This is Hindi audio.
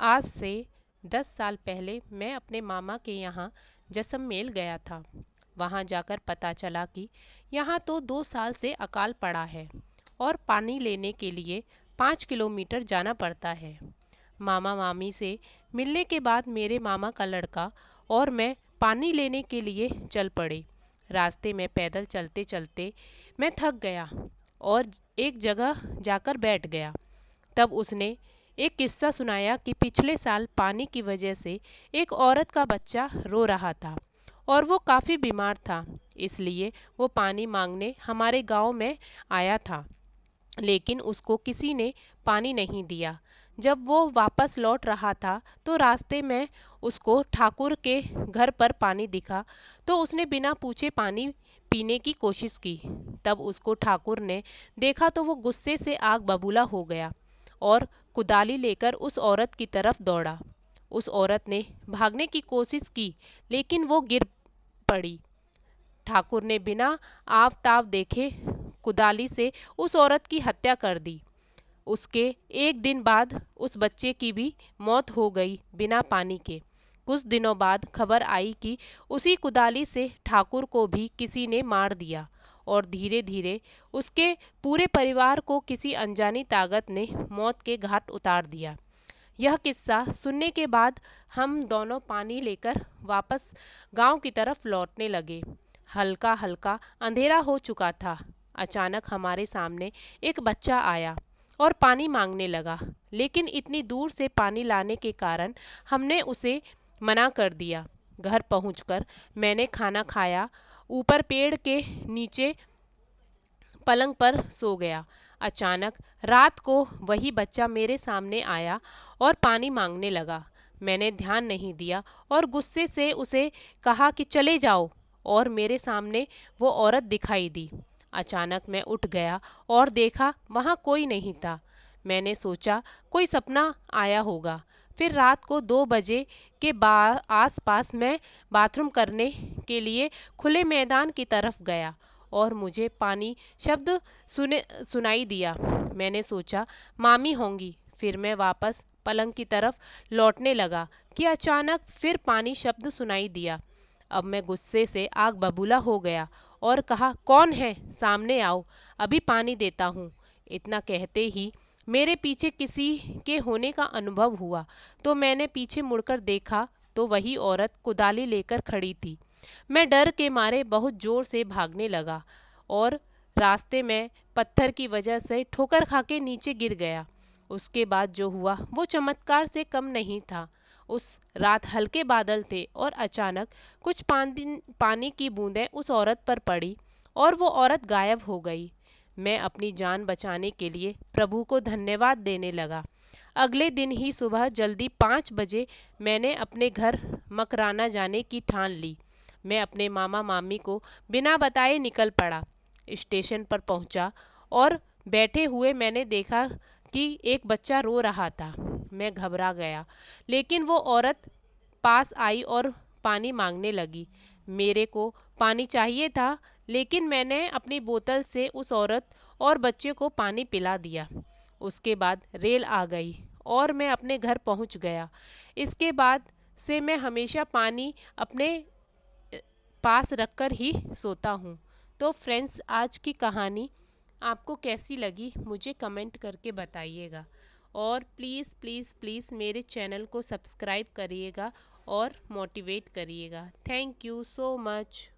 आज से 10 साल पहले मैं अपने मामा के यहाँ जैसलमेर गया था। वहाँ जाकर पता चला कि यहाँ तो 2 साल से अकाल पड़ा है और पानी लेने के लिए 5 किलोमीटर जाना पड़ता है। मामा मामी से मिलने के बाद मेरे मामा का लड़का और मैं पानी लेने के लिए चल पड़े। रास्ते में पैदल चलते चलते मैं थक गया और एक जगह जाकर बैठ गया। तब उसने एक किस्सा सुनाया कि पिछले साल पानी की वजह से एक औरत का बच्चा रो रहा था और वो काफ़ी बीमार था। इसलिए वो पानी मांगने हमारे गांव में आया था, लेकिन उसको किसी ने पानी नहीं दिया। जब वो वापस लौट रहा था तो रास्ते में उसको ठाकुर के घर पर पानी दिखा, तो उसने बिना पूछे पानी पीने की कोशिश की। तब उसको ठाकुर ने देखा तो वो गुस्से से आग बबूला हो गया और कुदाली लेकर उस औरत की तरफ दौड़ा। उस औरत ने भागने की कोशिश की, लेकिन वो गिर पड़ी। ठाकुर ने बिना आव ताव देखे कुदाली से उस औरत की हत्या कर दी। उसके एक दिन बाद उस बच्चे की भी मौत हो गई बिना पानी के। कुछ दिनों बाद खबर आई कि उसी कुदाली से ठाकुर को भी किसी ने मार दिया और धीरे धीरे उसके पूरे परिवार को किसी अनजानी ताकत ने मौत के घाट उतार दिया। यह किस्सा सुनने के बाद हम दोनों पानी लेकर वापस गांव की तरफ लौटने लगे। हल्का हल्का अंधेरा हो चुका था। अचानक हमारे सामने एक बच्चा आया और पानी मांगने लगा, लेकिन इतनी दूर से पानी लाने के कारण हमने उसे मना कर दिया। घर पहुंचकर मैंने खाना खाया, ऊपर पेड़ के नीचे पलंग पर सो गया। अचानक रात को वही बच्चा मेरे सामने आया और पानी मांगने लगा। मैंने ध्यान नहीं दिया और गुस्से से उसे कहा कि चले जाओ, और मेरे सामने वो औरत दिखाई दी। अचानक मैं उठ गया और देखा वहाँ कोई नहीं था। मैंने सोचा कोई सपना आया होगा। फिर रात को 2 बजे के आस-पास मैं बाथरूम करने के लिए खुले मैदान की तरफ गया और मुझे पानी शब्द सुनाई दिया। मैंने सोचा मामी होंगी। फिर मैं वापस पलंग की तरफ लौटने लगा कि अचानक फिर पानी शब्द सुनाई दिया। अब मैं गुस्से से आग बबूला हो गया और कहा, कौन है, सामने आओ, अभी पानी देता हूँ। इतना कहते ही मेरे पीछे किसी के होने का अनुभव हुआ, तो मैंने पीछे मुड़कर देखा तो वही औरत कुदाली लेकर खड़ी थी। मैं डर के मारे बहुत ज़ोर से भागने लगा और रास्ते में पत्थर की वजह से ठोकर खा के नीचे गिर गया। उसके बाद जो हुआ वो चमत्कार से कम नहीं था। उस रात हल्के बादल थे और अचानक कुछ पानी की बूंदें उस औरत पर पड़ी और वो औरत गायब हो गई। मैं अपनी जान बचाने के लिए प्रभु को धन्यवाद देने लगा। अगले दिन ही सुबह जल्दी 5 बजे मैंने अपने घर मकराना जाने की ठान ली। मैं अपने मामा मामी को बिना बताए निकल पड़ा। स्टेशन पर पहुंचा और बैठे हुए मैंने देखा कि एक बच्चा रो रहा था। मैं घबरा गया, लेकिन वो औरत पास आई और पानी मांगने लगी। मेरे को पानी चाहिए था, लेकिन मैंने अपनी बोतल से उस औरत और बच्चे को पानी पिला दिया। उसके बाद रेल आ गई और मैं अपने घर पहुंच गया। इसके बाद से मैं हमेशा पानी अपने पास रखकर ही सोता हूँ। तो फ्रेंड्स, आज की कहानी आपको कैसी लगी मुझे कमेंट करके बताइएगा, और प्लीज़ प्लीज़ प्लीज़ मेरे चैनल को सब्सक्राइब करिएगा और मोटिवेट करिएगा। Thank you so much.